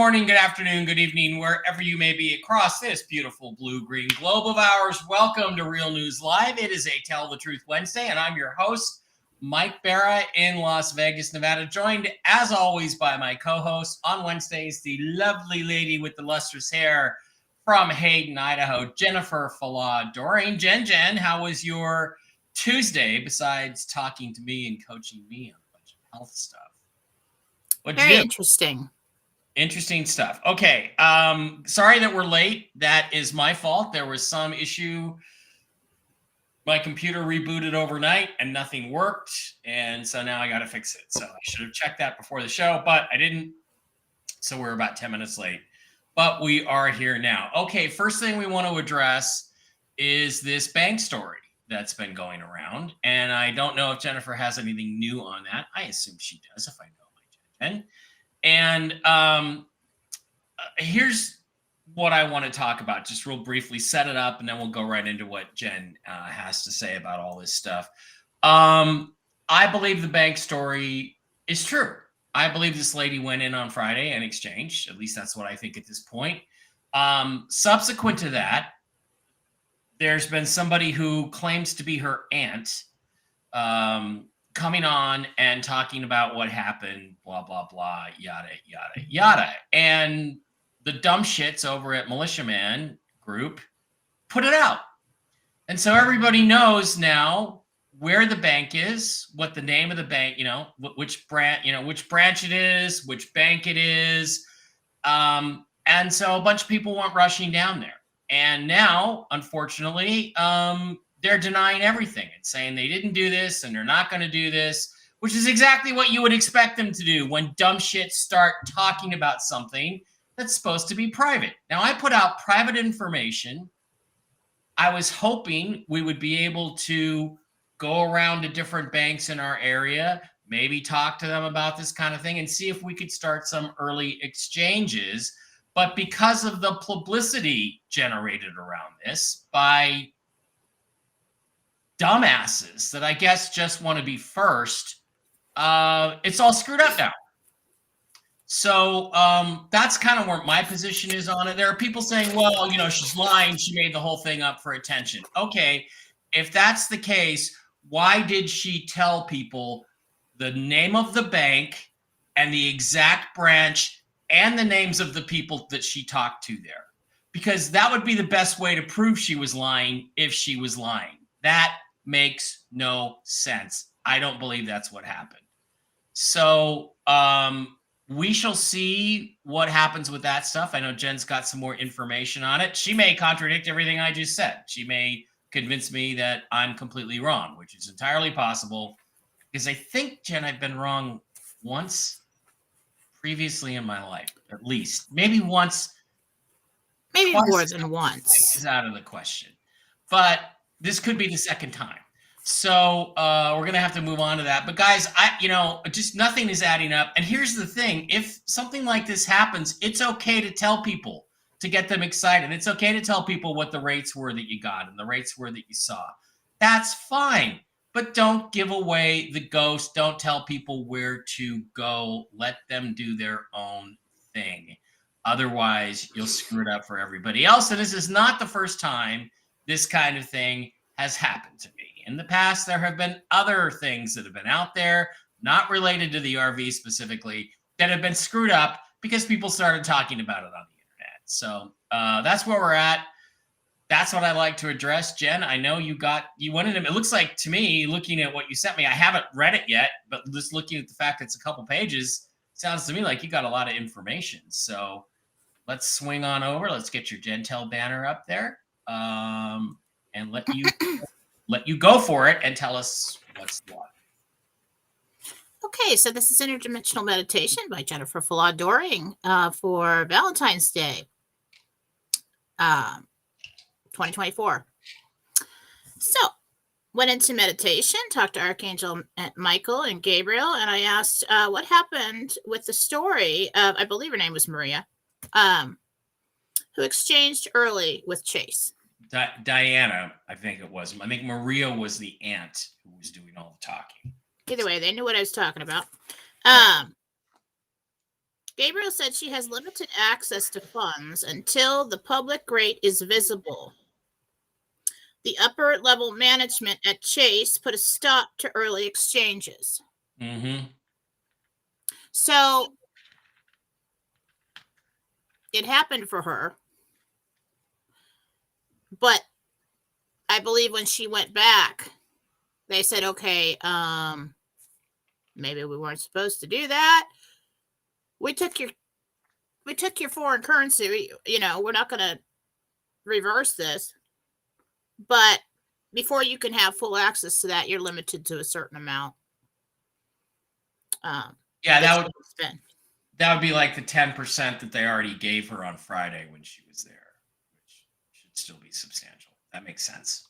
morning, good afternoon, good evening, wherever you may be across this beautiful blue-green globe of ours. Welcome to Real News Live. It is a Tell the Truth Wednesday, and I'm your host, Mike Barra in Las Vegas, Nevada, joined as always by my co-host on Wednesdays, the lovely lady with the lustrous hair from Hayden, Idaho, Jennifer Fallah-Doring. Jen, how was your Tuesday besides talking to me and coaching me on a bunch of health stuff? What'd you do? Very interesting. Interesting stuff. Okay. Sorry that we're late. That is my fault. There was some issue. My computer rebooted overnight and nothing worked. And so now I got to fix it. So I should have checked that before the show, but I didn't. So we're about 10 minutes late. But we are here now. Okay. First thing we want to address is this bank story that's been going around. And I don't know if Jennifer has anything new on that. I assume she does if I know my Jen. And here's what I want to talk about, just real briefly, set it up, and then we'll go right into what Jen has to say about all this stuff. I believe the bank story is true. I believe this lady went in on Friday and exchanged. At least that's what I think at this point. Subsequent to that, there's been somebody who claims to be her aunt coming on and talking about what happened, blah, blah, blah, yada, yada, yada. And the dumb shits over at Militiaman Group put it out. And so everybody knows now where the bank is, what the name of the bank, which branch it is, which bank it is. And so a bunch of people went rushing down there. And now, unfortunately, they're denying everything and saying they didn't do this and they're not going to do this, which is exactly what you would expect them to do when dumb shits start talking about something that's supposed to be private. Now, I put out private information. I was hoping we would be able to go around to different banks in our area, maybe talk to them about this kind of thing and see if we could start some early exchanges. But because of the publicity generated around this by dumbasses that I guess just want to be first, it's all screwed up now. So that's kind of where my position is on it. There are people saying, well, she's lying. She made the whole thing up for attention. Okay, if that's the case, why did she tell people the name of the bank and the exact branch and the names of the people that she talked to there? Because that would be the best way to prove she was lying if she was lying. That makes no sense. I don't believe that's what happened. So we shall see what happens with that stuff. I know Jen's got some more information on it. She may contradict everything I just said. She may convince me that I'm completely wrong, which is entirely possible. Because I think, Jen, I've been wrong once previously in my life, at least. Maybe once. Maybe more than once. Is out of the question. But this could be the second time. So we're going to have to move on to that. But guys, just nothing is adding up. And here's the thing. If something like this happens, it's okay to tell people to get them excited. It's okay to tell people what the rates were that you got and the rates were that you saw. That's fine. But don't give away the ghost. Don't tell people where to go. Let them do their own thing. Otherwise, you'll screw it up for everybody else. And this is not the first time this kind of thing has happened to me. In the past, there have been other things that have been out there, not related to the RV specifically, that have been screwed up because people started talking about it on the internet. So that's where we're at. That's what I like to address. Jen, I know you went into it. It looks like to me, looking at what you sent me, I haven't read it yet, but just looking at the fact it's a couple pages, sounds to me like you got a lot of information. So let's swing on over. Let's get your Gentel banner up there and let you go for it and tell us what's what. Okay, so this is Interdimensional Meditation by Jennifer Fallah-Doring for Valentine's Day, 2024. So, went into meditation, talked to Archangel Michael and Gabriel, and I asked what happened with the story of, I believe her name was Maria, who exchanged early with Chase. Diana, I think it was. I think Maria was the aunt who was doing all the talking. Either way, they knew what I was talking about. Gabriel said she has limited access to funds until the public rate is visible. The upper level management at Chase put a stop to early exchanges. Mm-hmm. So it happened for her. But I believe when she went back, they said, okay, maybe we weren't supposed to do that. We took your foreign currency, we're not going to reverse this. But before you can have full access to that, you're limited to a certain amount. Yeah, that would be like the 10% that they already gave her on Friday when she was there, which should still be substantial. That makes sense.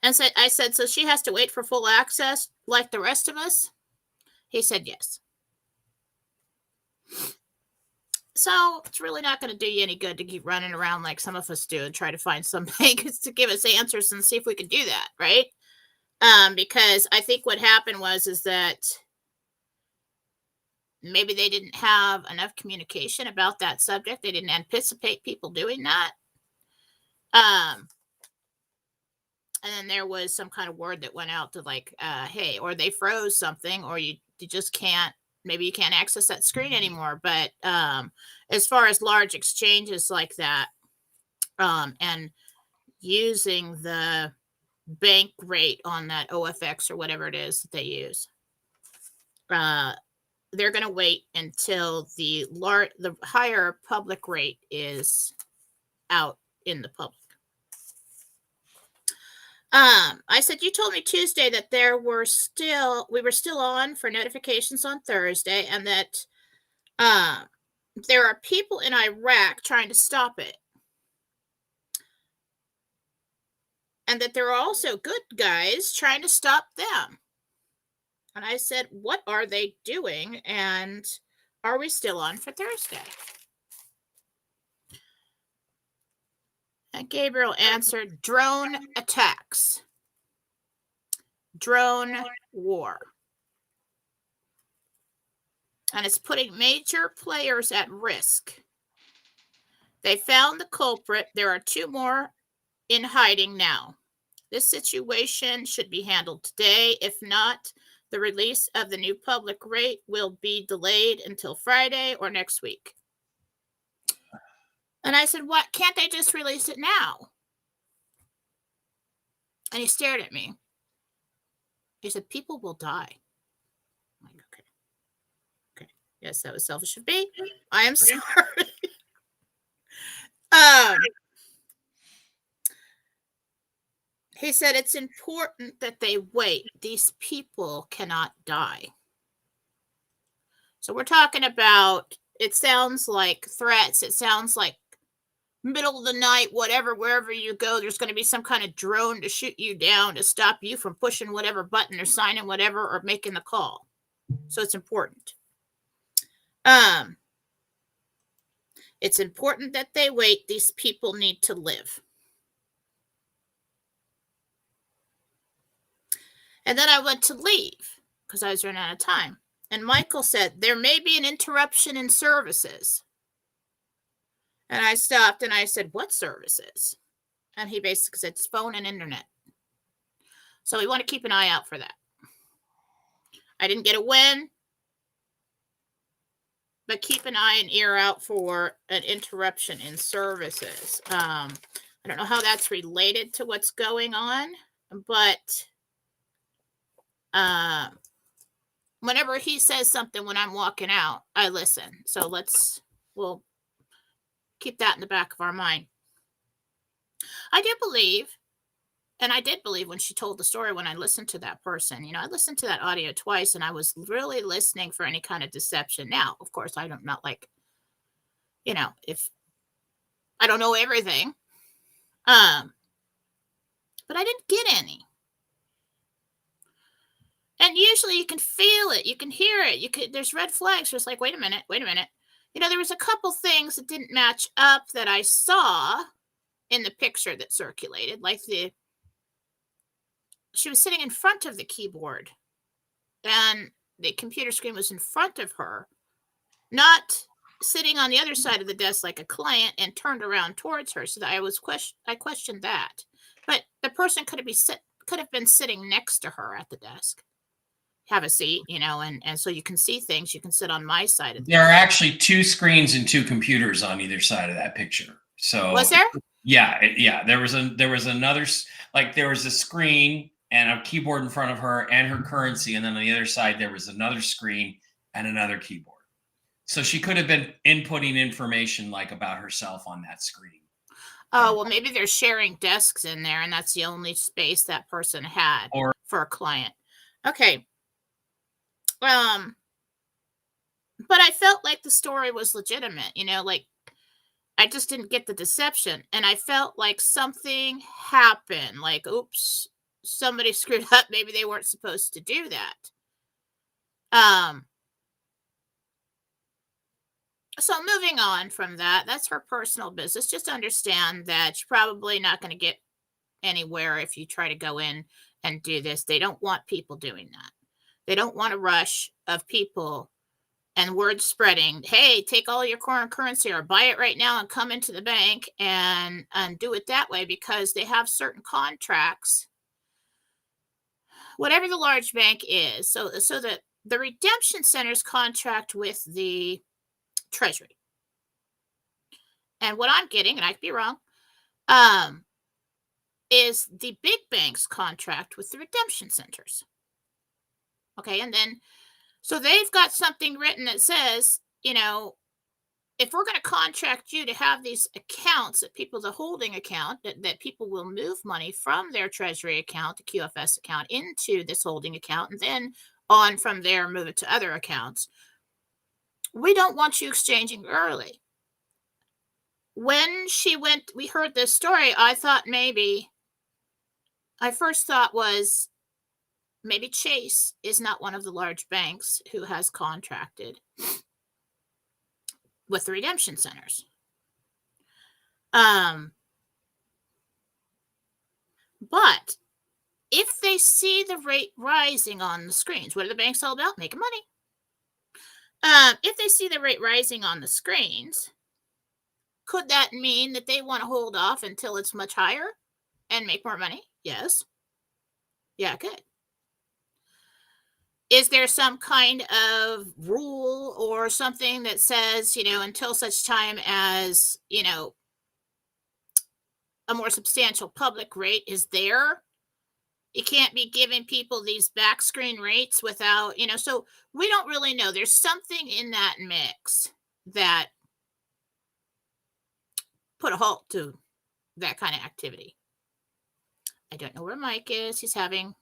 And so I said, so she has to wait for full access like the rest of us? He said yes. So it's really not going to do you any good to keep running around like some of us do and try to find some bankers to give us answers and see if we can do that, right? Because I think what happened is that maybe they didn't have enough communication about that subject. They didn't anticipate people doing that. And then there was some kind of word that went out to like, hey, or they froze something, or you just can't, maybe you can't access that screen anymore. But as far as large exchanges like that, and using the bank rate on that OFX or whatever it is that they use, they're going to wait until the higher public rate is out in the public. I said, you told me Tuesday that we were still on for notifications on Thursday, and that there are people in Iraq trying to stop it. And that there are also good guys trying to stop them. And I said, what are they doing? And are we still on for Thursday? And Gabriel answered, drone attacks. Drone war. And it's putting major players at risk. They found the culprit. There are 2 more in hiding now. This situation should be handled today. If not, the release of the new public rate will be delayed until Friday or next week. And I said, what? Can't they just release it now? And he stared at me. He said, people will die. I'm like, okay. Yes, that was selfish of me. I am sorry. He said, it's important that they wait. These people cannot die. So we're talking about, it sounds like threats. It sounds like middle of the night, whatever, wherever you go, there's going to be some kind of drone to shoot you down to stop you from pushing whatever button or signing whatever or making the call. So it's important. It's important that they wait. These people need to live. And then I went to leave because I was running out of time. And Michael said, there may be an interruption in services. And I stopped and I said, what services? And he basically said, it's phone and internet. So we want to keep an eye out for that. I didn't get a win, but keep an eye and ear out for an interruption in services. I don't know how that's related to what's going on, but whenever he says something when I'm walking out, I listen. So we'll keep that in the back of our mind. I did believe when she told the story, when I listened to that person, I listened to that audio twice and I was really listening for any kind of deception. Now, of course, I don't not like, if I don't know everything, but I didn't get any. And usually you can feel it. You can hear it. There's red flags. Just like, wait a minute. There was a couple things that didn't match up that I saw in the picture that circulated. Like she was sitting in front of the keyboard and the computer screen was in front of her, not sitting on the other side of the desk like a client and turned around towards her. So that I questioned that. But the person could have been sitting next to her at the desk. Have a seat, and so you can see things. You can sit on my side of the There are desk. actually 2 screens and 2 computers on either side of that picture. Was So there? yeah, there was another like there was a screen and a keyboard in front of her and her currency, and then on the other side there was another screen and another keyboard. So she could have been inputting information like about herself on that screen. Oh, well, maybe they're sharing desks in there, and that's the only space that person had Or for a client. Okay. But I felt like the story was legitimate, like I just didn't get the deception, and I felt like something happened, like, oops, somebody screwed up. Maybe they weren't supposed to do that. So moving on from that, that's her personal business. Just understand that you're probably not going to get anywhere if you try to go in and do this. They don't want people doing that. They don't want a rush of people and word spreading. Hey, take all your foreign currency or buy it right now and come into the bank and do it that way, because they have certain contracts, whatever the large bank is. So that the redemption centers contract with the Treasury. And what I'm getting, and I could be wrong, is the big banks contract with the redemption centers. Okay, and then so they've got something written that says, if we're going to contract you to have these accounts that people, the holding account, that people will move money from their Treasury account, the QFS account, into this holding account, and then on from there, move it to other accounts. We don't want you exchanging early. When we heard this story, I first thought was maybe Chase is not one of the large banks who has contracted with the redemption centers. But if they see the rate rising on the screens, what are the banks all about? Making money. If they see the rate rising on the screens, could that mean that they want to hold off until it's much higher and make more money? Yes. Yeah, it could. Is there some kind of rule or something that says, until such time as, a more substantial public rate is there, you can't be giving people these back screen rates without, so we don't really know. There's something in that mix that put a halt to that kind of activity. I don't know where Mike is. He's having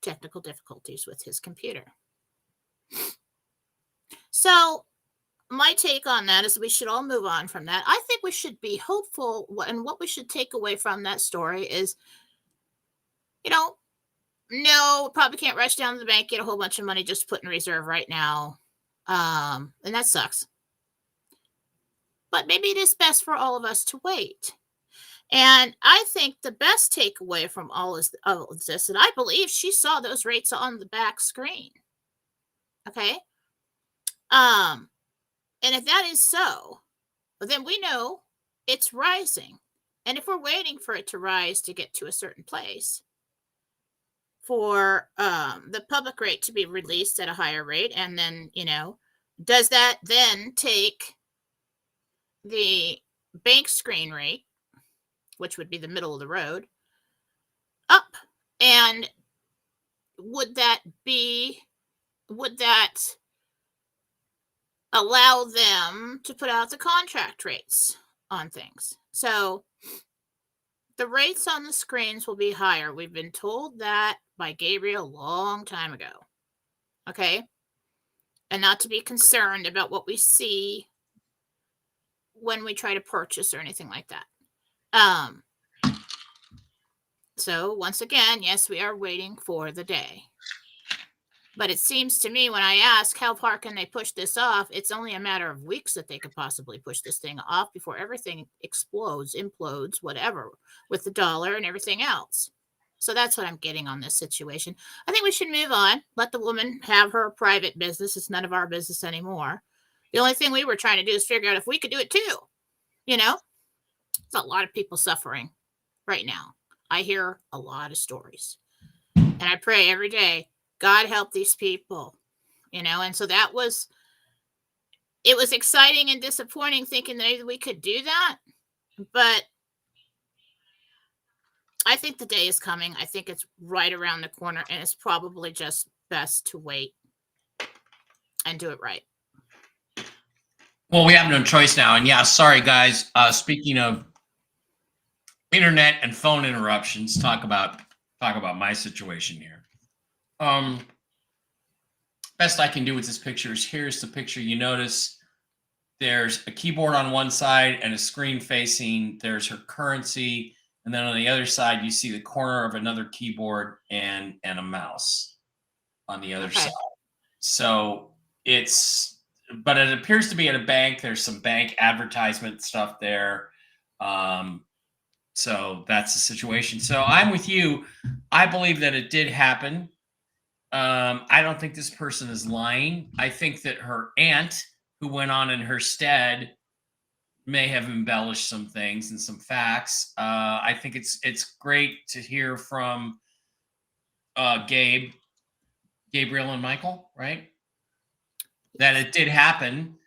technical difficulties with his computer. So my take on that is we should all move on from that. I think we should be hopeful, and what we should take away from that story is, no, probably can't rush down to the bank, get a whole bunch of money just put in reserve right now. And that sucks. But maybe it is best for all of us to wait. And I think the best takeaway from all of this, and I believe she saw those rates on the back screen. Okay. And if that is so, then we know it's rising. And if we're waiting for it to rise to get to a certain place, for the public rate to be released at a higher rate, and then, does that then take the bank screen rate, which would be the middle of the road, up? And would that allow them to put out the contract rates on things? So the rates on the screens will be higher. We've been told that by Gabriel a long time ago. Okay? And not to be concerned about what we see when we try to purchase or anything like that. So once again, yes, we are waiting for the day. But it seems to me, when I ask how far can they push this off, it's only a matter of weeks that they could possibly push this thing off before everything explodes, implodes, whatever, with the dollar and everything else. So that's what I'm getting on this situation. I think we should move on. Let the woman have her private business. It's none of our business anymore. The only thing we were trying to do is figure out if we could do it too. You know, there's a lot of people suffering right now. I hear a lot of stories, and I pray every day, God help these people, you know. And so it was exciting and disappointing thinking that maybe we could do that, but I think the day is coming. I think it's right around the corner, and it's probably just best to wait and do it right. Well, we have no choice now. And yeah, sorry guys. Speaking of internet and phone interruptions, talk about my situation here. Best I can do with this picture is here's the picture. You notice there's a keyboard on one side and a screen facing. There's her currency, and then on the other side you see the corner of another keyboard and a mouse on the other side. So but it appears to be at a bank. There's some bank advertisement stuff there. So that's the situation. So I'm with you. I believe that it did happen. I don't think this person is lying. I think that her aunt, who went on in her stead, may have embellished some things and some facts. I think it's great to hear from Gabriel and Michael, right? That it did happen.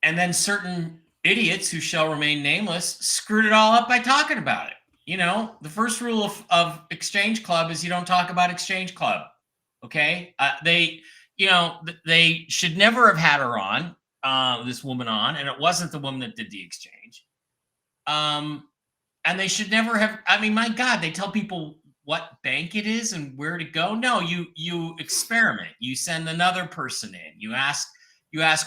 And then certain idiots who shall remain nameless screwed it all up by talking about it. You know, the first rule of Exchange Club is you don't talk about Exchange Club. Okay. They should never have had her on, this woman on, and it wasn't the woman that did the exchange. And they should never have, I mean, my God, they tell people what bank it is and where to go. No, you experiment. You send another person in. You ask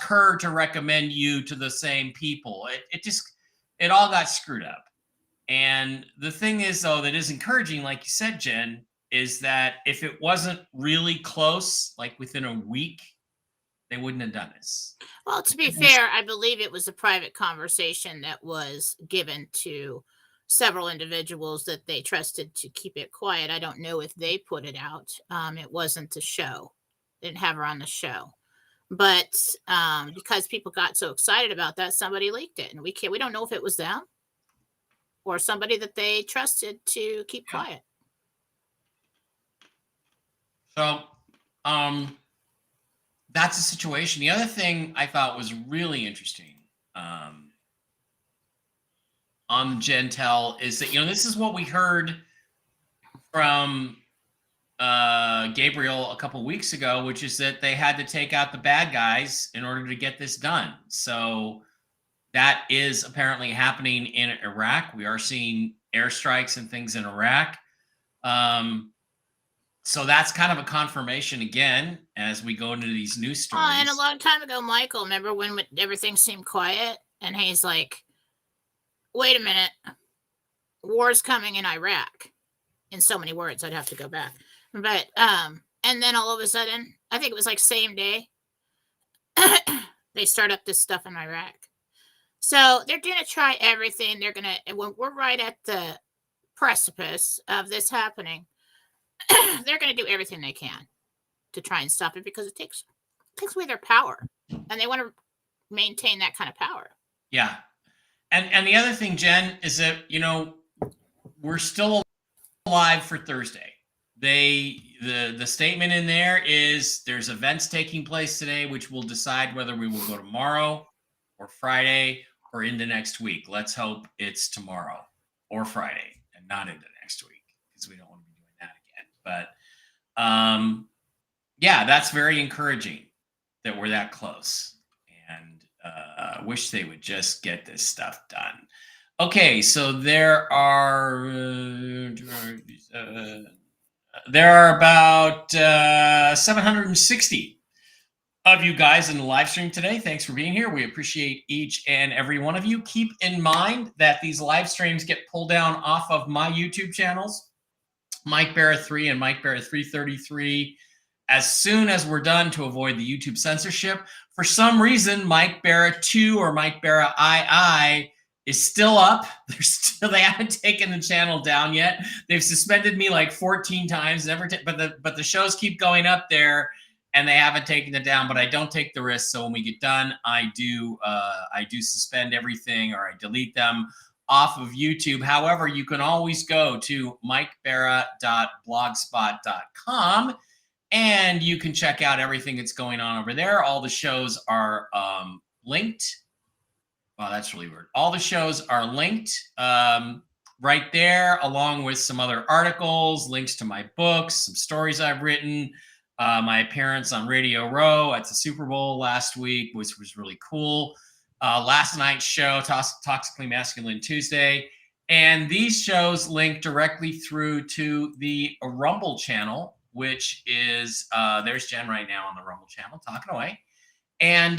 her to recommend you to the same people. It all got screwed up. And the thing is, though, that is encouraging, like you said, Jen, is that if it wasn't really close, like within a week, they wouldn't have done this. Well, to be fair, I believe it was a private conversation that was given to several individuals that they trusted to keep it quiet. I don't know if they put it out. It wasn't the show. They didn't have her on the show. But because people got so excited about that, somebody leaked it. And we don't know if it was them or somebody that they trusted to keep quiet. So that's the situation. The other thing I thought was really interesting on the Gentel is that, this is what we heard from Gabriel a couple weeks ago, which is that they had to take out the bad guys in order to get this done. So that is apparently happening in Iraq. We are seeing airstrikes and things in Iraq. So that's kind of a confirmation again as we go into these news stories. And a long time ago, Michael, remember when everything seemed quiet? And he's like, wait a minute, war's coming in Iraq. In so many words, I'd have to go back. But, and then all of a sudden, I think it was like same day, they start up this stuff in Iraq. So they're going to try everything. When we're right at the precipice of this happening, they're going to do everything they can to try and stop it because it takes away their power, and they want to maintain that kind of power. Yeah. And the other thing, Jen, is that, we're still alive for Thursday. The statement in there is there's events taking place today, which will decide whether we will go tomorrow or Friday or into next week. Let's hope it's tomorrow or Friday and not into next week, because we don't want to be doing that again. But yeah, that's very encouraging that we're that close, and I wish they would just get this stuff done. Okay, so there are about 760 of you guys in the live stream today. Thanks for being here. We appreciate each and every one of you. Keep in mind that these live streams get pulled down off of my YouTube channels, Mike Barra 3 and Mike Barra 333, as soon as we're done, to avoid the YouTube censorship. For some reason, Mike Barra 2 or Mike Barra II is still up. They haven't taken the channel down yet. They've suspended me like 14 times, but the shows keep going up there. and they haven't taken it down, but I don't take the risk. So when we get done, I do suspend everything, or I delete them off of YouTube. However, you can always go to mikebera.blogspot.com and you can check out everything that's going on over there. All the shows are linked. Wow, that's really weird. All the shows are linked right there, along with some other articles, links to my books, some stories I've written, my appearance on Radio Row at the Super Bowl last week, which was really cool. Last night's show, Toxically Masculine Tuesday. And these shows link directly through to the Rumble channel, which is, there's Jen right now on the Rumble channel, talking away. And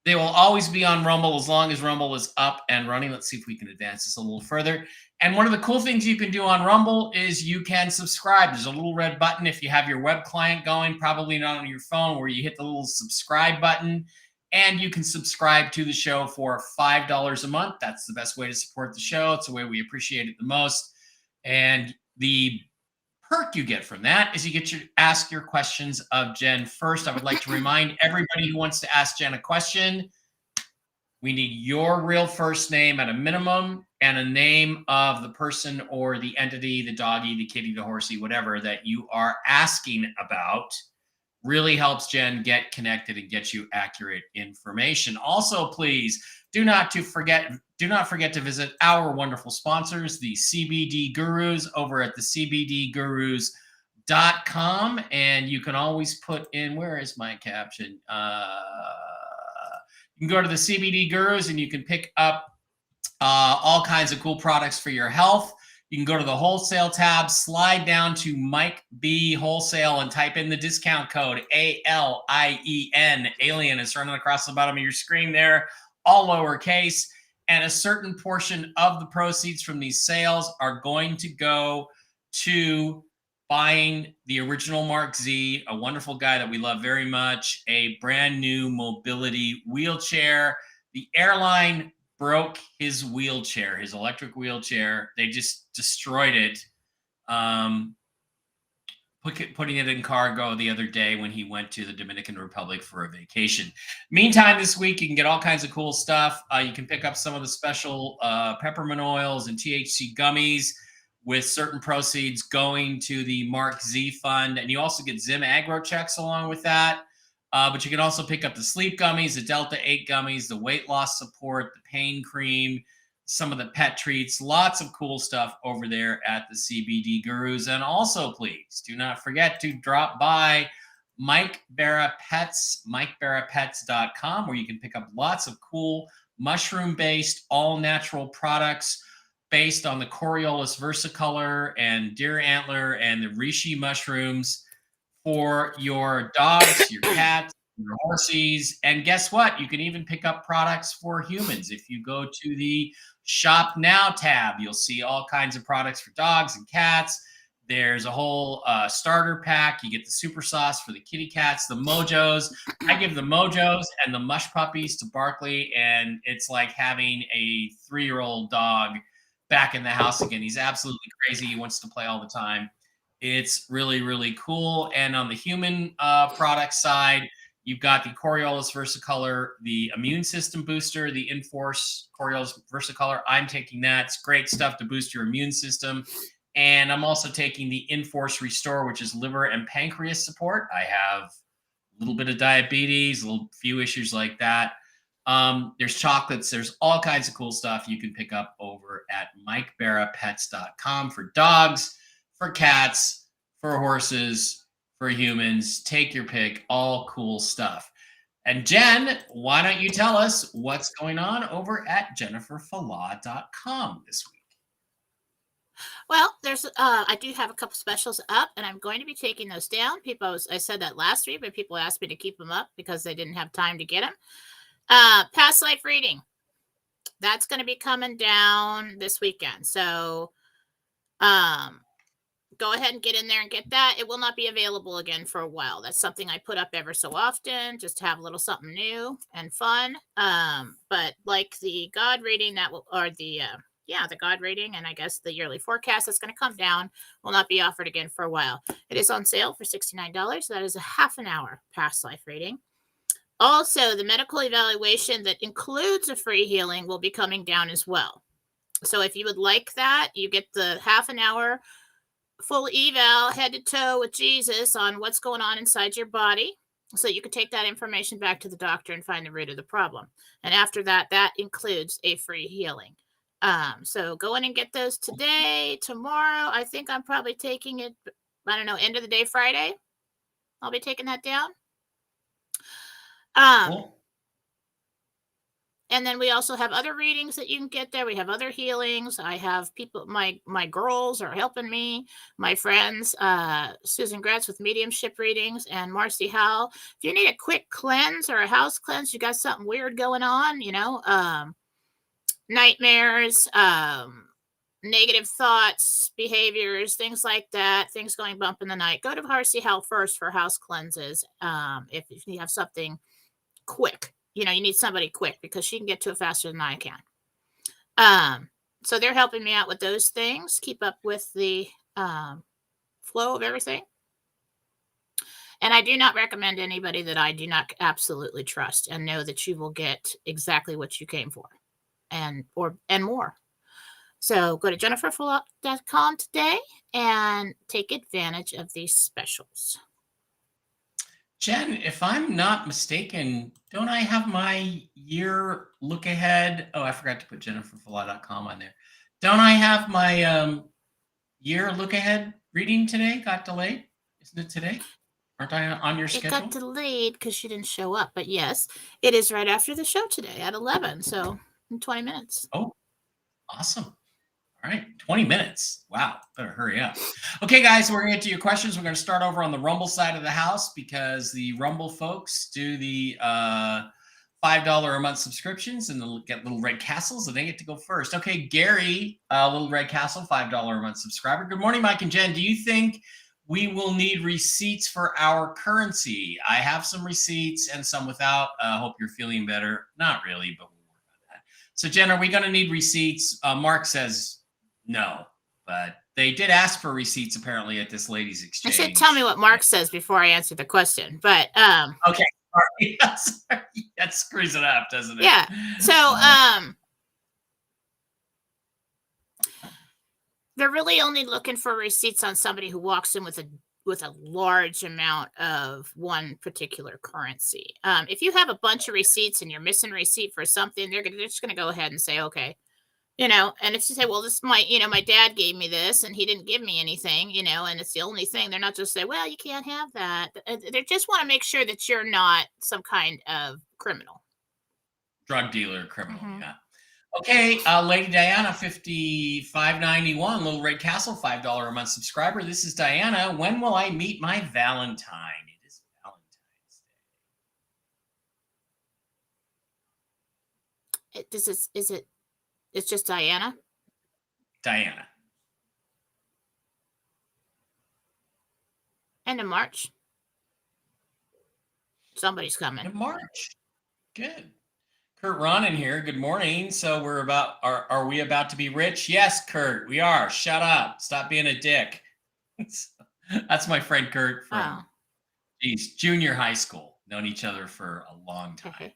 they will always be on Rumble as long as Rumble is up and running. Let's see if we can advance this a little further. And one of the cool things you can do on Rumble is you can subscribe. There's a little red button if you have your web client going, probably not on your phone, where you hit the little subscribe button. And you can subscribe to the show for $5 a month. That's the best way to support the show. It's the way we appreciate it the most. And the perk you get from that is you get to ask your questions of Jen first. I would like to remind everybody who wants to ask Jen a question, we need your real first name at a minimum and a name of the person or the entity, the doggy, the kitty, the horsey, whatever that you are asking about. Really helps Jen get connected and get you accurate information. Also, please do not forget to visit our wonderful sponsors, the CBD Gurus, over at the cbdgurus.com. And you can always put in, where is my caption? You can go to the CBD Gurus and you can pick up all kinds of cool products for your health. You can go to the wholesale tab, slide down to Mike B Wholesale, and type in the discount code ALIEN. Alien is running across the bottom of your screen there, all lowercase. And a certain portion of the proceeds from these sales are going to go to buying the original Mark Z, a wonderful guy that we love very much, a brand new mobility wheelchair. The airline broke his wheelchair, his electric wheelchair. They just destroyed it, putting it in cargo the other day when he went to the Dominican Republic for a vacation. Meantime, this week, you can get all kinds of cool stuff. You can pick up some of the special peppermint oils and THC gummies with certain proceeds going to the Mark Z Fund. And you also get Zim Agro checks along with that. But you can also pick up the sleep gummies, the Delta 8 gummies, the weight loss support, the pain cream, some of the pet treats, lots of cool stuff over there at the CBD Gurus. And also, please do not forget to drop by Mike Bera Pets, MikeBeraPets.com, where you can pick up lots of cool mushroom-based, all-natural products based on the Coriolis versicolor and deer antler and the reishi mushrooms for your dogs, your cats, your horsies. And guess what? You can even pick up products for humans. If you go to the Shop Now tab, you'll see all kinds of products for dogs and cats. There's a whole starter pack. You get the super sauce for the kitty cats, the Mojos. I give the Mojos and the Mush Puppies to Barkley, and it's like having a 3-year-old dog back in the house again. He's absolutely crazy. He wants to play all the time. It's really, really cool. And on the human product side, you've got the Coriolis Versicolor, the immune system booster, the Enforce Coriolis Versicolor. I'm taking that. It's great stuff to boost your immune system. And I'm also taking the Enforce Restore, which is liver and pancreas support. I have a little bit of diabetes, a few issues like that. There's chocolates. There's all kinds of cool stuff you can pick up over at MikeBeraPets.com for dogs, for cats, for horses, for humans. Take your pick. All cool stuff. And Jen, why don't you tell us what's going on over at JenniferFalah.com this week? Well, there's I do have a couple specials up, and I'm going to be taking those down. I said that last week, but people asked me to keep them up because they didn't have time to get them. Past life reading, that's going to be coming down this weekend. So go ahead and get in there and get that. It will not be available again for a while. That's something I put up ever so often, just to have a little something new and fun. But like the God reading, yeah, the God reading and I guess the yearly forecast that's going to come down will not be offered again for a while. It is on sale for $69. That is a half an hour past life reading. Also, the medical evaluation that includes a free healing will be coming down as well. So if you would like that, you get the half an hour full eval head to toe with Jesus on what's going on inside your body. So you can take that information back to the doctor and find the root of the problem. And after that, that includes a free healing. So go in and get those today, tomorrow. I think I'm probably taking it, I don't know, end of the day Friday. I'll be taking that down. Cool. And then we also have other readings that you can get there. We have other healings. I have people, my girls are helping me, my friends, Susan Gretz with mediumship readings and Marcy Howell. If you need a quick cleanse or a house cleanse, you got something weird going on, nightmares, negative thoughts, behaviors, things like that, things going bump in the night, go to Marcy Howell first for house cleanses. If you have something quick. You need somebody quick because she can get to it faster than I can. So they're helping me out with those things, keep up with the flow of everything. And I do not recommend anybody that I do not absolutely trust and know that you will get exactly what you came for and more. So go to jenniferfulop.com today and take advantage of these specials. Jen, if I'm not mistaken, don't I have my year look ahead? Oh, I forgot to put jenniferfulop.com on there. Don't I have my year look ahead reading today? Got delayed? Isn't it today? Aren't I on your schedule? It got delayed because you didn't show up. But yes, it is right after the show today at 11. So in 20 minutes. Oh, awesome. All right, 20 minutes. Wow, better hurry up. Okay, guys, we're going to get to your questions. We're going to start over on the Rumble side of the house because the Rumble folks do the $5 a month subscriptions and they'll get Little Red Castles and they get to go first. Okay, Gary, Little Red Castle, $5 a month subscriber. Good morning, Mike and Jen. Do you think we will need receipts for our currency? I have some receipts and some without. Hope you're feeling better. Not really, but we'll work on that. So, Jen, are we going to need receipts? Mark says no, but they did ask for receipts apparently at this ladies' exchange. I said, tell me what Mark says before I answer the question. But okay, sorry. That screws it up, doesn't it? Yeah. So they're really only looking for receipts on somebody who walks in with a large amount of one particular currency. If you have a bunch of receipts and you're missing a receipt for something, they're just going to go ahead and say, okay. And if you say, well, this is my dad gave me this and he didn't give me anything, and it's the only thing, they're not just say, well, you can't have that. They just want to make sure that you're not some kind of criminal. Drug dealer, criminal, yeah. Okay, Lady Diana, $55.91, Little Red Castle, $5 a month subscriber. This is Diana. When will I meet my Valentine? It is Valentine's Day. It's just Diana? Diana. End of March. Somebody's coming. End of March. Good. Kurt Ronan here. Good morning. So are we about to be rich? Yes, Kurt, we are. Shut up. Stop being a dick. That's my friend Kurt from junior high school. Known each other for a long time. Okay.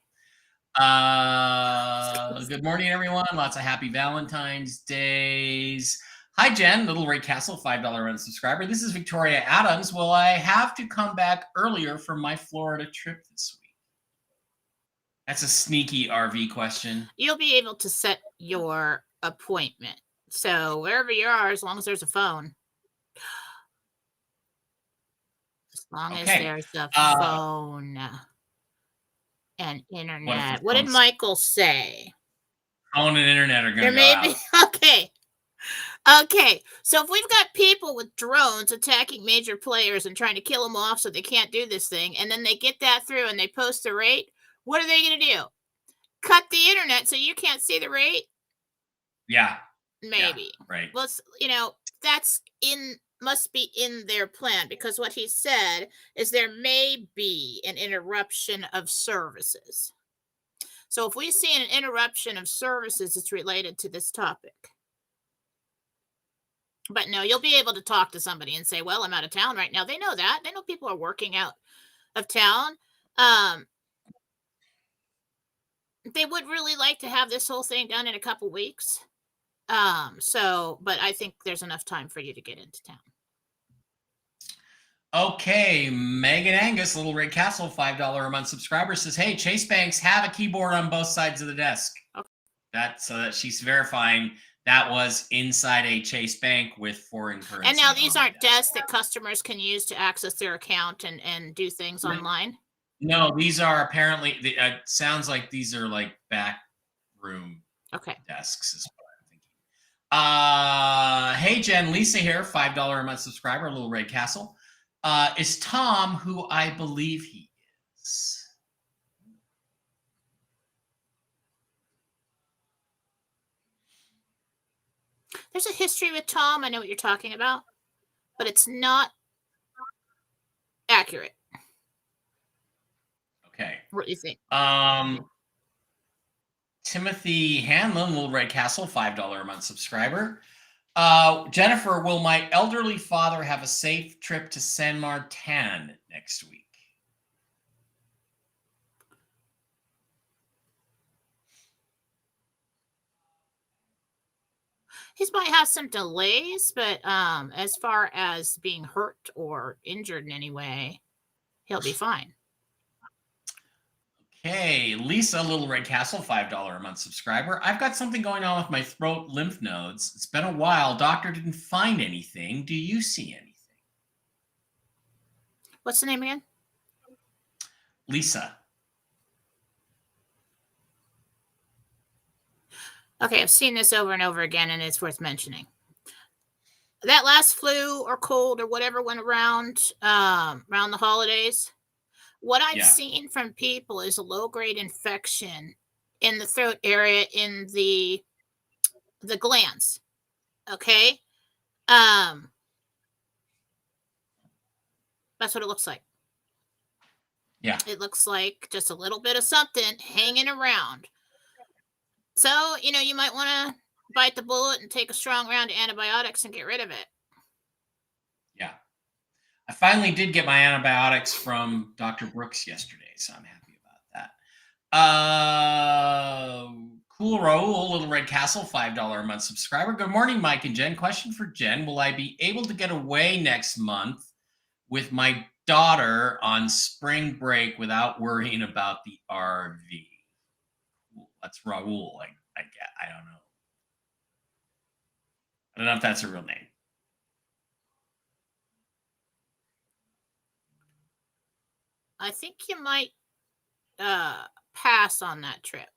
Good morning, everyone. Lots of happy Valentine's Days. Hi, Jen, Little Red Castle, $5 unsubscriber. This is Victoria Adams. Will I have to come back earlier for my Florida trip this week? That's a sneaky RV question. You'll be able to set your appointment. So wherever you are, as long as there's a phone. As long as there's a phone. And internet. What did Michael say? Phone and internet are going to go may out. Be okay. So if we've got people with drones attacking major players and trying to kill them off so they can't do this thing, and then they get that through and they post the rate, what are they going to do? Cut the internet so you can't see the rate? Yeah. Maybe. Yeah, right. Well, that's must be in their plan, because what he said is there may be an interruption of services. So if we see an interruption of services, it's related to this topic. But no, you'll be able to talk to somebody and say, well, I'm out of town right now. They know that. They know people are working out of town. They would really like to have this whole thing done in a couple weeks. But I think there's enough time for you to get into town. Okay, Megan Angus, Little Red Castle, $5 a month subscriber says, "Hey, Chase banks have a keyboard on both sides of the desk." Okay. That she's verifying that was inside a Chase bank with foreign currency. And now these aren't desks that customers can use to access their account and do things online? No, these are apparently, it sounds like these are like back room desks is what I'm thinking. Hey, Jen, Lisa here, $5 a month subscriber, Little Red Castle. Is Tom who I believe he is? There's a history with Tom. I know what you're talking about, but it's not accurate. Okay. What do you think? Timothy Hanlon, Little Red Castle, $5 a month subscriber. Jennifer, will my elderly father have a safe trip to San Martin next week? He might have some delays, but as far as being hurt or injured in any way, he'll be fine. Okay, Lisa, Little Red Castle, $5 a month subscriber. I've got something going on with my throat lymph nodes. It's been a while. Doctor didn't find anything. Do you see anything? What's the name again? Lisa. Okay, I've seen this over and over again, and it's worth mentioning. That last flu or cold or whatever went around the holidays, what I've seen from people is a low-grade infection in the throat area in the glands. Okay? That's what it looks like. Yeah. It looks like just a little bit of something hanging around. So, you might want to bite the bullet and take a strong round of antibiotics and get rid of it. Yeah. I finally did get my antibiotics from Dr. Brooks yesterday, so I'm happy about that. Cool Raoul, Little Red Castle, $5 a month subscriber. Good morning, Mike and Jen. Question for Jen. Will I be able to get away next month with my daughter on spring break without worrying about the RV? That's Raoul. I don't know. I don't know if that's a real name. I think you might pass on that trip.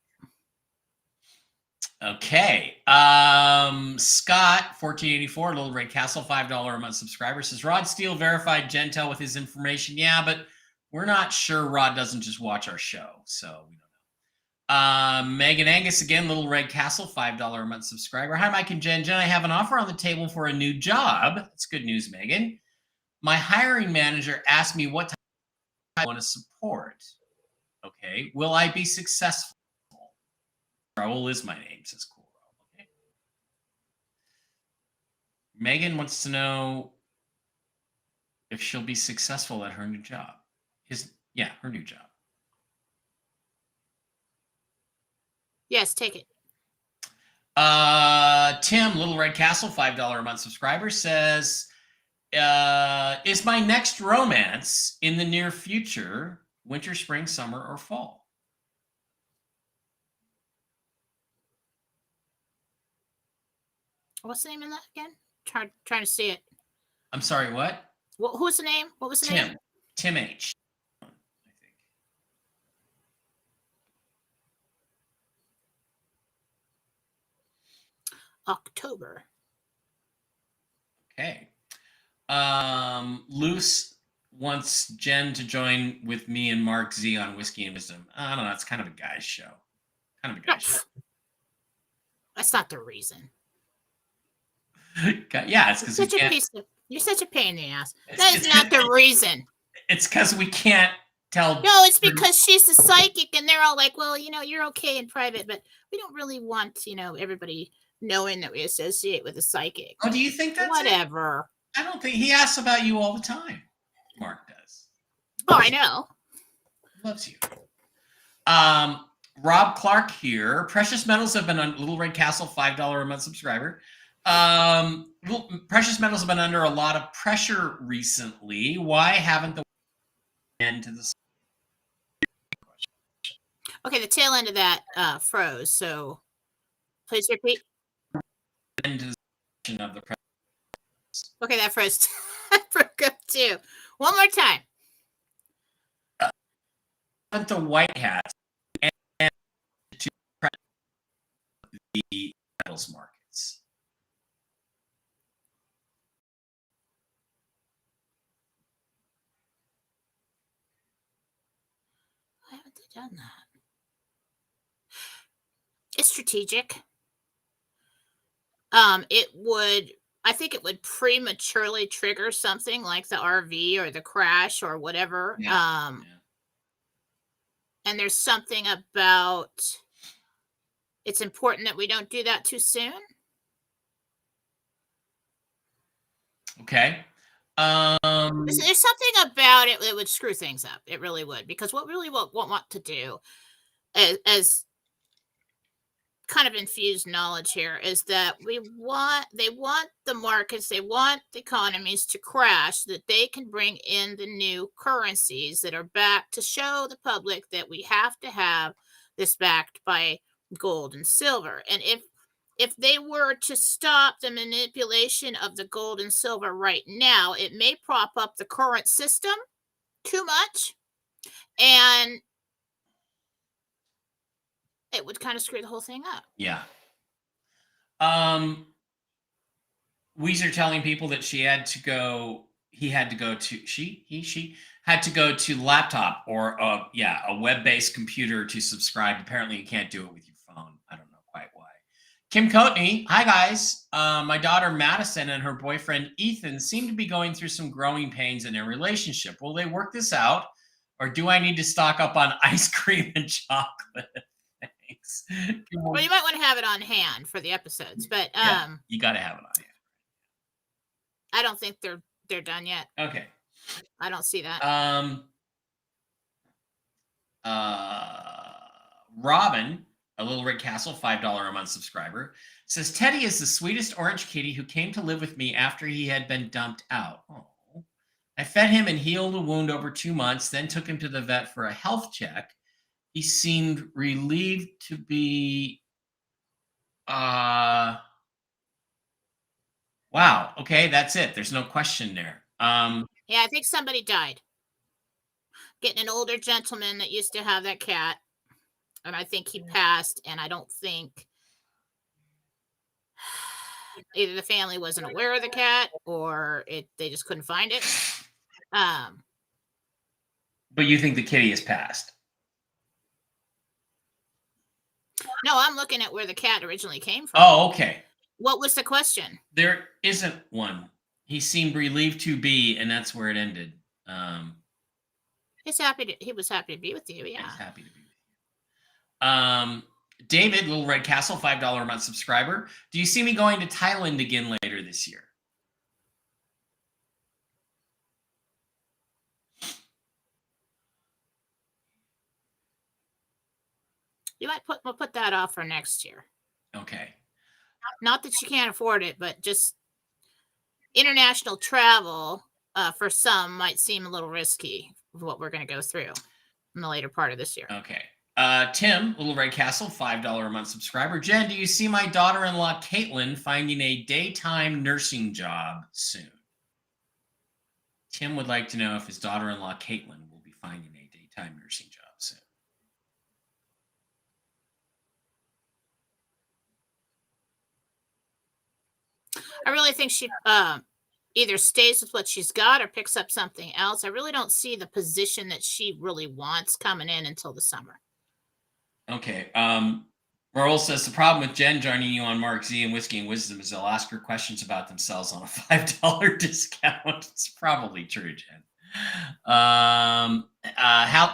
Okay. Scott, 1484, Little Red Castle, $5 a month subscriber, says, Rod Steele verified Gentel with his information. Yeah, but we're not sure Rod doesn't just watch our show, so we don't know. Megan Angus, again, Little Red Castle, $5 a month subscriber. Hi, Mike and Jen. Jen, I have an offer on the table for a new job. That's good news, Megan. My hiring manager asked me what type I want to support. Okay. Will I be successful? Raoul is my name, says Cool Raoul. Okay. Megan wants to know if she'll be successful at her new job. Her new job. Yes, take it. Tim, Little Red Castle, $5 a month subscriber, says, is my next romance in the near future winter, spring, summer, or fall? What's the name of that again? Trying to see it. I'm sorry, what? Who's the name? What was the name? Tim H. I think. October. Okay. Luce wants Jen to join with me and Mark Z on Whiskey and Wisdom. I don't know. It's kind of a guy's show. That's not the reason. Yeah, it's because you're such a pain in the ass. That is not the reason. It's because we can't tell. No, it's because she's a psychic, and they're all like, "Well, you're okay in private, but we don't really want, everybody knowing that we associate with a psychic. Oh, do you think that's it? Whatever. I don't think he asks about you all the time. Mark does. Oh, I know. Loves you. Rob Clark here. Precious Metals have been on Little Red Castle, $5 a month subscriber. Precious Metals have been under a lot of pressure recently. Why haven't the end to the Okay, the tail end of that froze. So please repeat. end to the of the Okay, that froze. Broke up too. One more time. haven't the white hats and to the metals markets? Why haven't they done that? It's strategic. I think it would prematurely trigger something like the RV or the crash or whatever. Yeah. And there's something about it's important that we don't do that too soon. Okay. There's something about it that would screw things up. It really would, because what really want to do as kind of infused knowledge here is that they want the markets, they want the economies to crash so that they can bring in the new currencies that are backed to show the public that we have to have this backed by gold and silver. And if they were to stop the manipulation of the gold and silver right now, it may prop up the current system too much, and it would kind of screw the whole thing up. Yeah. Weezer telling people that he had to go to laptop or a web-based computer to subscribe. Apparently you can't do it with your phone. I don't know quite why. Kim Coatney, hi guys. My daughter Madison and her boyfriend Ethan seem to be going through some growing pains in their relationship. Will they work this out, or do I need to stock up on ice cream and chocolate? Thanks. Well, you might want to have it on hand for the episodes, but you got to have it on hand. I don't think they're done yet. Okay. I don't see that. Robin, a Little Red Castle, $5 a month subscriber, says Teddy is the sweetest orange kitty who came to live with me after he had been dumped out. Oh. I fed him and healed a wound over 2 months, then took him to the vet for a health check. He seemed relieved to be wow. Okay, that's it. There's no question there. Yeah, I think somebody died. Getting an older gentleman that used to have that cat, and I think he passed, and I don't think either the family wasn't aware of the cat or they just couldn't find it. But you think the kitty has passed? No, I'm looking at where the cat originally came from. Oh, okay. What was the question? There isn't one. He seemed relieved to be, and that's where it ended. He was happy to be with you. Yeah. He's happy to be with you. David, Little Red Castle, $5 a month subscriber. Do you see me going to Thailand again later this year? You might put that off for next year. Okay. Not that you can't afford it, but just international travel for some might seem a little risky with what we're going to go through in the later part of this year. Okay. Tim, Little Red Castle, $5 a month subscriber. Jen, do you see my daughter-in-law Caitlin finding a daytime nursing job soon? Tim would like to know if his daughter-in-law Caitlin will be finding a daytime nursing job soon. I really think she either stays with what she's got or picks up something else. I really don't see the position that she really wants coming in until the summer. Okay. Merle says the problem with Jen joining you on Mark Z and Whiskey and Wisdom is they'll ask her questions about themselves on a $5 discount. It's probably true, Jen.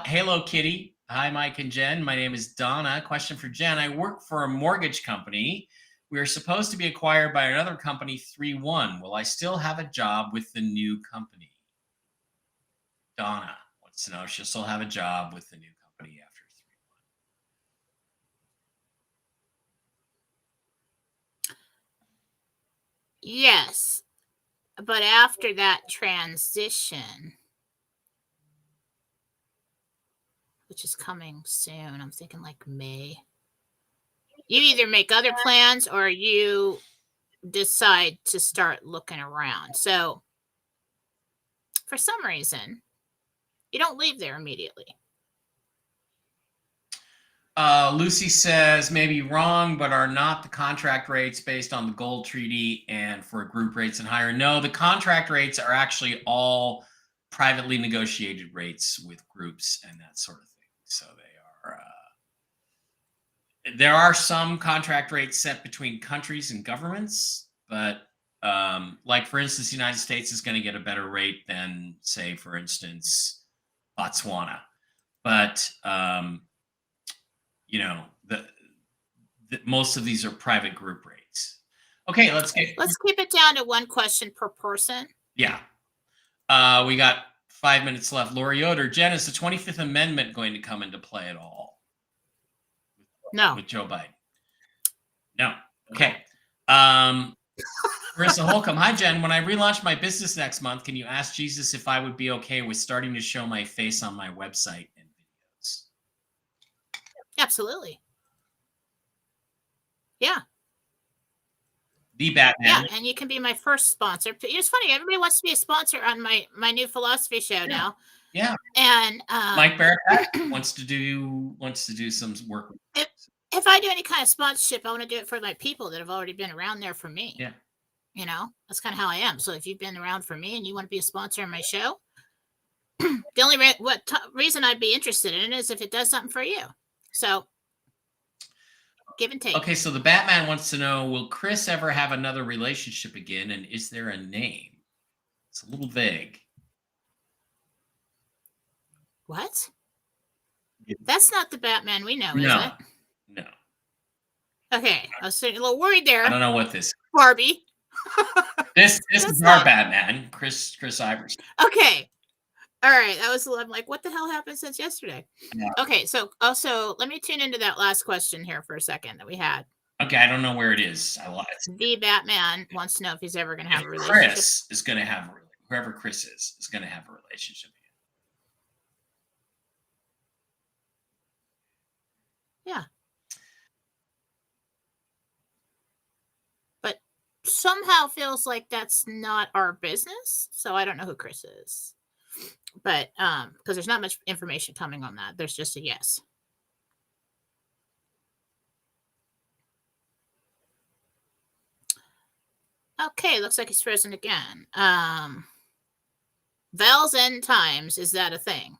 Halo Kitty. Hi, Mike and Jen. My name is Donna. Question for Jen. I work for a mortgage company. We are supposed to be acquired by another company 3-1. Will I still have a job with the new company? Donna wants to know if she'll still have a job with the new company after 3-1. Yes. But after that transition, which is coming soon, I'm thinking like May, you either make other plans or you decide to start looking around. So for some reason, you don't leave there immediately. Lucy says, maybe wrong, but are not the contract rates based on the gold treaty and for group rates and higher? No, the contract rates are actually all privately negotiated rates with groups and that sort of thing. So they are, there are some contract rates set between countries and governments, but like for instance, the United States is going to get a better rate than, say, for instance, Botswana. But you know, the most of these are private group rates. Okay, let's keep it down to one question per person. Yeah. We got 5 minutes left. Lori Yoder, Jen, is the 25th Amendment going to come into play at all? No. With Joe Biden? No. Okay. Marissa Holcomb, hi, Jen. When I relaunch my business next month, can you ask Jesus if I would be okay with starting to show my face on my website and videos? Absolutely. Yeah. The Batman. Yeah, and you can be my first sponsor. It's funny, everybody wants to be a sponsor on my new philosophy show now. Yeah. And Mike Barrett wants to do some work. If I do any kind of sponsorship, I want to do it for my people that have already been around there for me. Yeah. You know, that's kind of how I am. So if you've been around for me and you want to be a sponsor on my show, the only reason I'd be interested in it is if it does something for you. So give and take. Okay, so the Batman wants to know, will Chris ever have another relationship again, and is there a name? It's a little vague. What? That's not the Batman we know, is it? No. Okay, I was a little worried there. I don't know what this is. Barbie. This is our Batman, Chris Iverson. Okay. All right. I'm like, what the hell happened since yesterday? Yeah. Okay, so also let me tune into that last question here for a second that we had. Okay, I don't know where it is. I lied. The Batman wants to know if he's ever going to have a relationship. Chris is going to have whoever Chris is going to have a relationship. Yeah. But somehow feels like that's not our business. So I don't know who Chris is. But because there's not much information coming on that. There's just a yes. Okay, looks like he's frozen again. Val's End Times, is that a thing?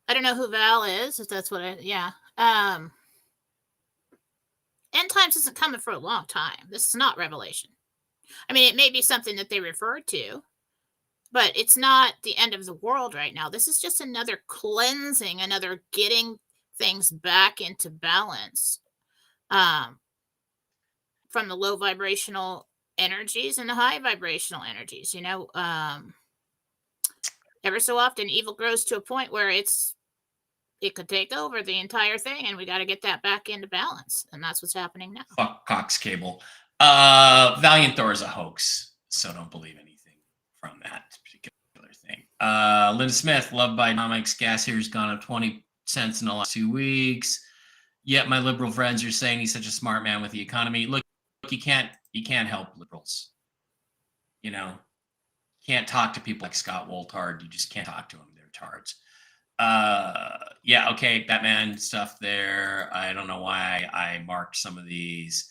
I don't know who Val is, if that's what yeah. End Times isn't coming for a long time. This is not Revelation. I mean, it may be something that they refer to, but it's not the end of the world right now. This is just another cleansing, another getting things back into balance from the low vibrational energies and the high vibrational energies. You know, ever so often evil grows to a point where it could take over the entire thing, and we got to get that back into balance, and that's what's happening now. Fuck Cox Cable. Valiant Thor is a hoax, so don't believe anything from that particular thing. Linda Smith, loved by economics. Gas here has gone up 20 cents in the last 2 weeks. Yet my liberal friends are saying he's such a smart man with the economy. Look, you can't help liberals. You know, you can't talk to people like Scott Woltard. You just can't talk to them. They're tards. Yeah, okay, Batman stuff there. I don't know why I marked some of these.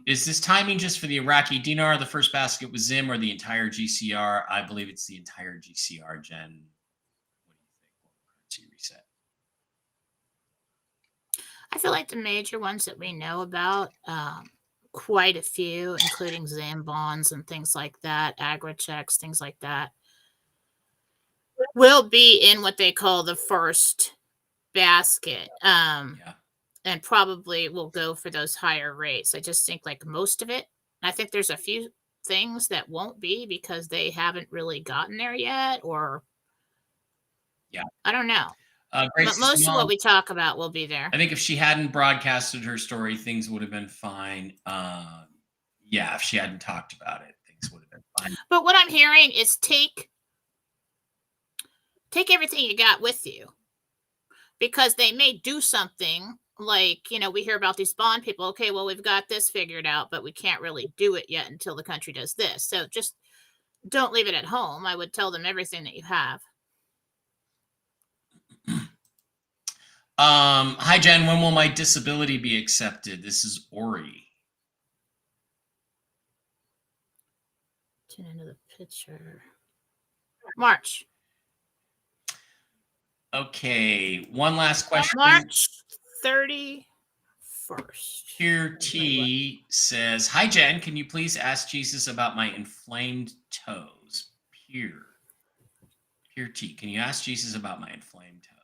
Is this timing just for the Iraqi dinar? The first basket was Zim or the entire GCR? I believe it's the entire GCR, Jen. What do you think? Currency reset. I feel like the major ones that we know about, quite a few, including Zim bonds and things like that, agri checks, things like that, will be in what they call the first basket. Yeah. and probably will go for those higher rates. I just think like most of it, I think there's a few things that won't be because they haven't really gotten there yet, or Yeah. I don't know. But Grace's most of what mom, we talk about will be there. I think if she hadn't broadcasted her story, things would have been fine. Yeah, if she hadn't talked about it, things would have been fine. But what I'm hearing is take everything you got with you, because they may do something like, we hear about these bond people. Okay, well, we've got this figured out, but we can't really do it yet until the country does this. So just don't leave it at home. I would tell them everything that you have. Hi, Jen. When will my disability be accepted? This is Ori. Tune into the picture. March. Okay. One last question. March 31st. Here T says, hi, Jen. Can you please ask Jesus about my inflamed toes? Here T, can you ask Jesus about my inflamed toes?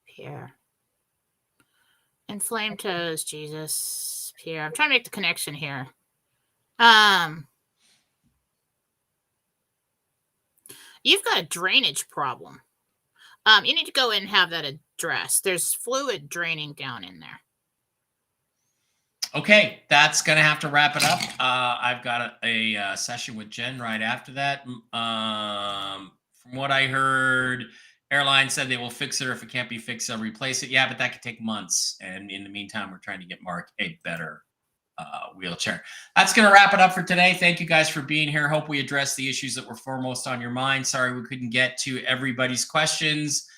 Pierre. Inflamed toes, Jesus. Pierre. I'm trying to make the connection here. You've got a drainage problem. You need to go in and have that addressed. There's fluid draining down in there. Okay, that's going to have to wrap it up. I've got a session with Jen right after that. From what I heard, airline said they will fix it, or if it can't be fixed, they'll replace it. Yeah, but that could take months. And in the meantime, we're trying to get Mark a better wheelchair. That's going to wrap it up for today. Thank you guys for being here. Hope we addressed the issues that were foremost on your mind. Sorry we couldn't get to everybody's questions.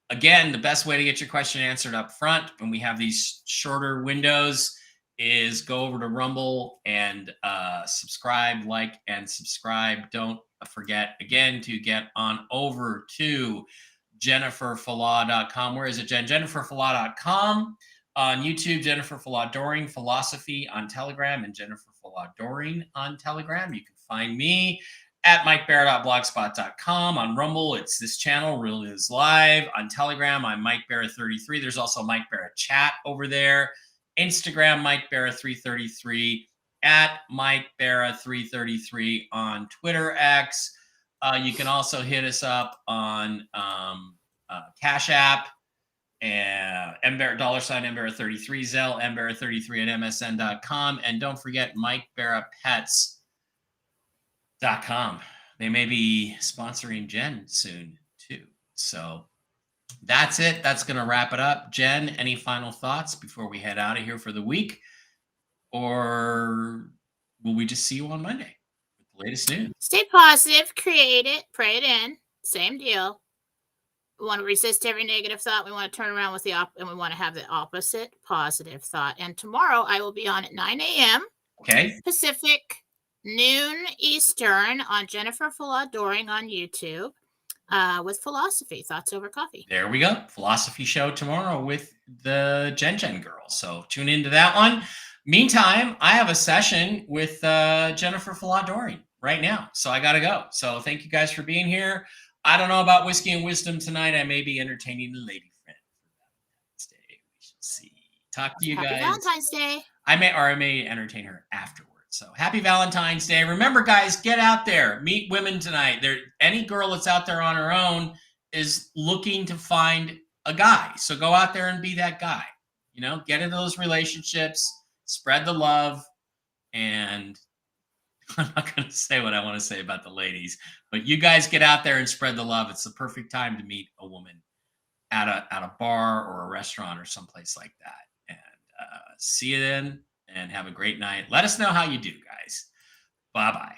Again, the best way to get your question answered up front when we have these shorter windows is go over to Rumble and subscribe, like, and subscribe. Don't forget, again, to get on over to jenniferfalaw.com. Where is it, Jen? jenniferfalaw.com. On YouTube, Jennifer Falaw Doring Philosophy on Telegram, and Jennifer Falaw Doring on Telegram. You can find me at MikeBarrett.blogspot.com. On Rumble, it's this channel, Real Is Live. On Telegram, I'm Mike Barrett 33. There's also Mike Barrett Chat over there. Instagram, Mike Barrett 333, at Mike Barrett 333 on Twitter X. You can also hit us up on CashApp, and $MBarrett33, Zelle, MBarrett33 at MSN.com. And don't forget MikeBarrettPets.com. They may be sponsoring Jen soon too. So that's it. That's going to wrap it up. Jen, any final thoughts before we head out of here for the week? Or will we just see you on Monday with the latest news? Stay positive, create it, pray it in. Same deal. We want to resist every negative thought. We want to turn around with and we want to have the opposite positive thought. And tomorrow I will be on at 9 a.m. Okay. Pacific, noon Eastern on Jennifer Falaw Doring on YouTube with Philosophy, Thoughts Over Coffee. There we go. Philosophy show tomorrow with the Jen girls. So tune into that one. Meantime, I have a session with Jennifer Falaw Doring right now. So I got to go. So thank you guys for being here. I don't know about Whiskey and Wisdom tonight. I may be entertaining a lady friend for Valentine's Day. We shall see. Talk to you Happy guys. Valentine's Day. I may entertain her afterwards. So happy Valentine's Day. Remember, guys, get out there. Meet women tonight. Any girl that's out there on her own is looking to find a guy. So go out there and be that guy. Get into those relationships, spread the love, and I'm not going to say what I want to say about the ladies, but you guys get out there and spread the love. It's the perfect time to meet a woman at a bar or a restaurant or someplace like that. And see you then, and have a great night. Let us know how you do, guys. Bye-bye.